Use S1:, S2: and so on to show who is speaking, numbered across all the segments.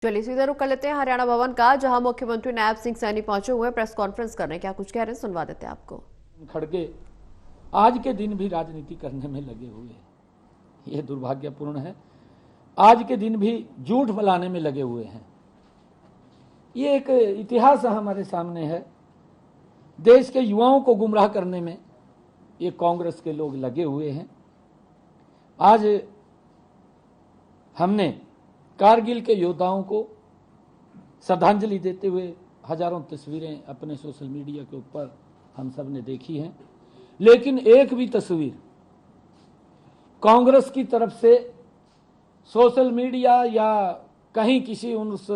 S1: चलिए सीधे रुक कर लेते हैं हरियाणा भवन का, जहां मुख्यमंत्री नायब सिंह सैनी पहुंचे हुए प्रेस कॉन्फ्रेंस करने। क्या कुछ कह रहे हैं, सुनवा देते हैं आपको।
S2: खड़गे आज के दिन भी राजनीति करने में लगे हुए हैं, ये दुर्भाग्यपूर्ण है। आज के दिन भी झूठ फैलाने में लगे हुए हैं। ये एक इतिहास हमारे सामने है। देश के युवाओं को गुमराह करने में ये कांग्रेस के लोग लगे हुए हैं। आज हमने कारगिल के योद्धाओं को श्रद्धांजलि देते हुए हजारों तस्वीरें अपने सोशल मीडिया के ऊपर हम सब ने देखी हैं, लेकिन एक भी तस्वीर कांग्रेस की तरफ से सोशल मीडिया या कहीं किसी उस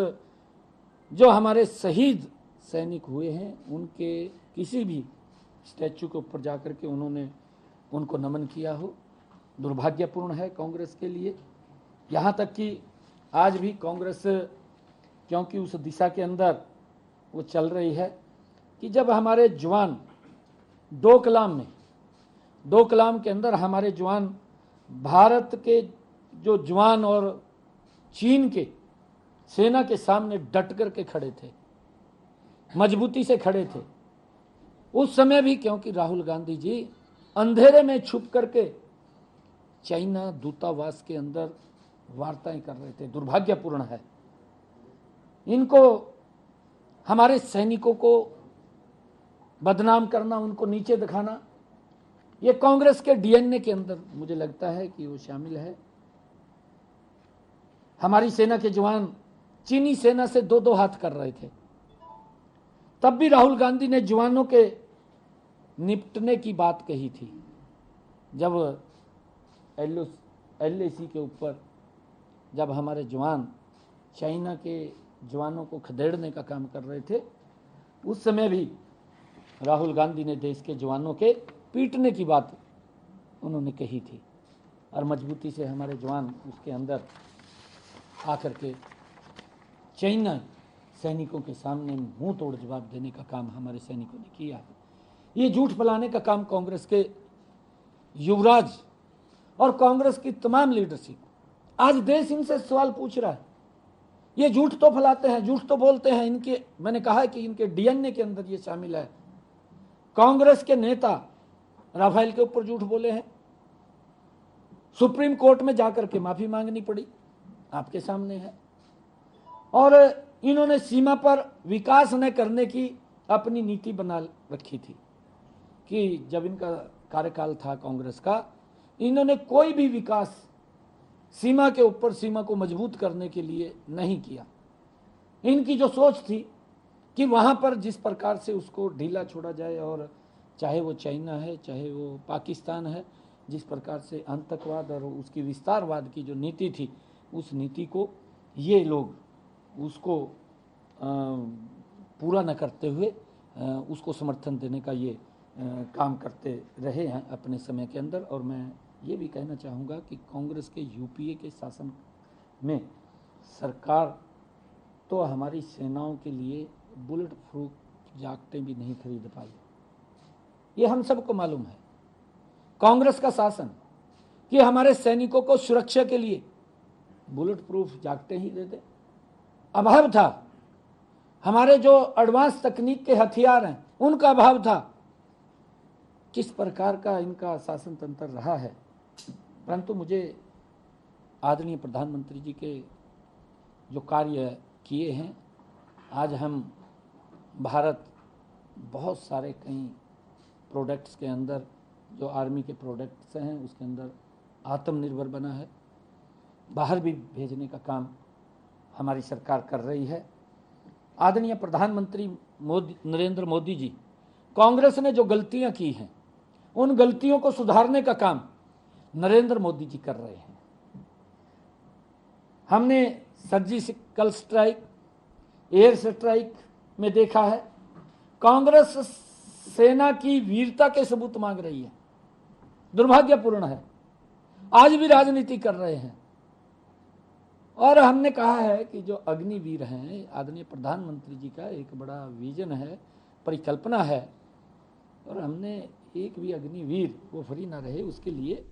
S2: जो हमारे शहीद सैनिक हुए हैं उनके किसी भी स्टैचू के ऊपर जाकर के उन्होंने उनको नमन किया हो, दुर्भाग्यपूर्ण है कांग्रेस के लिए। यहाँ तक कि आज भी कांग्रेस क्योंकि उस दिशा के अंदर वो चल रही है कि जब हमारे जवान डोकलाम के अंदर हमारे जवान भारत के जो जवान और चीन के सेना के सामने डट करके खड़े थे, मजबूती से खड़े थे, उस समय भी क्योंकि राहुल गांधी जी अंधेरे में छुप करके चाइना दूतावास के अंदर वार्ताएं कर रहे थे। दुर्भाग्यपूर्ण है। इनको हमारे सैनिकों को बदनाम करना, उनको नीचे दिखाना, ये कांग्रेस के डीएनए के अंदर मुझे लगता है कि वो शामिल है। हमारी सेना के जवान चीनी सेना से दो दो हाथ कर रहे थे, तब भी राहुल गांधी ने जवानों के निपटने की बात कही थी। जब एलएसी के ऊपर जब हमारे जवान चाइना के जवानों को खदेड़ने का काम कर रहे थे, उस समय भी राहुल गांधी ने देश के जवानों के पीटने की बात उन्होंने कही थी और मजबूती से हमारे जवान उसके अंदर आकर के चाइना सैनिकों के सामने मुंह तोड़ जवाब देने का काम हमारे सैनिकों ने किया है। ये झूठ फैलाने का काम कांग्रेस के युवराज और कांग्रेस की तमाम लीडरशिप, आज देश इनसे सवाल पूछ रहा है। ये झूठ तो फैलाते हैं, झूठ तो बोलते हैं, इनके मैंने कहा है कि इनके डीएनए के अंदर ये शामिल है। कांग्रेस के नेता राफेल के ऊपर झूठ बोले हैं, सुप्रीम कोर्ट में जाकर के माफी मांगनी पड़ी, आपके सामने है। और इन्होंने सीमा पर विकास न करने की अपनी नीति बना रखी थी कि जब इनका कार्यकाल था कांग्रेस का, इन्होंने कोई भी विकास सीमा के ऊपर, सीमा को मजबूत करने के लिए नहीं किया। इनकी जो सोच थी कि वहां पर जिस प्रकार से उसको ढीला छोड़ा जाए, और चाहे वो चाइना है चाहे वो पाकिस्तान है, जिस प्रकार से आतंकवाद और उसकी विस्तारवाद की जो नीति थी, उस नीति को ये लोग उसको पूरा न करते हुए उसको समर्थन देने का ये काम करते रहे हैं अपने समय के अंदर। और मैं ये भी कहना चाहूँगा कि कांग्रेस के यूपीए के शासन में सरकार तो हमारी सेनाओं के लिए बुलेट प्रूफ जैकेटें भी नहीं खरीद पाई। ये हम सबको मालूम है। कांग्रेस का शासन कि हमारे सैनिकों को सुरक्षा के लिए बुलेट प्रूफ जैकेटें ही दे दे, अभाव था। हमारे जो एडवांस तकनीक के हथियार हैं उनका अभाव था। किस प्रकार का इनका शासन तंत्र रहा है। परंतु मुझे आदरणीय प्रधानमंत्री जी के जो कार्य किए हैं, आज हम भारत बहुत सारे कई प्रोडक्ट्स के अंदर जो आर्मी के प्रोडक्ट्स हैं उसके अंदर आत्मनिर्भर बना है। बाहर भी भेजने का काम हमारी सरकार कर रही है। आदरणीय प्रधानमंत्री नरेंद्र मोदी जी, कांग्रेस ने जो गलतियां की हैं उन गलतियों को सुधारने का काम नरेंद्र मोदी जी कर रहे हैं। हमने सर्जिकल स्ट्राइक, एयर स्ट्राइक में देखा है कांग्रेस सेना की वीरता के सबूत मांग रही है। दुर्भाग्यपूर्ण है, आज भी राजनीति कर रहे हैं। और हमने कहा है कि जो अग्निवीर हैं, आदरणीय प्रधानमंत्री जी का एक बड़ा विजन है, परिकल्पना है, और हमने एक भी अग्निवीर वो फ्री ना रहे उसके लिए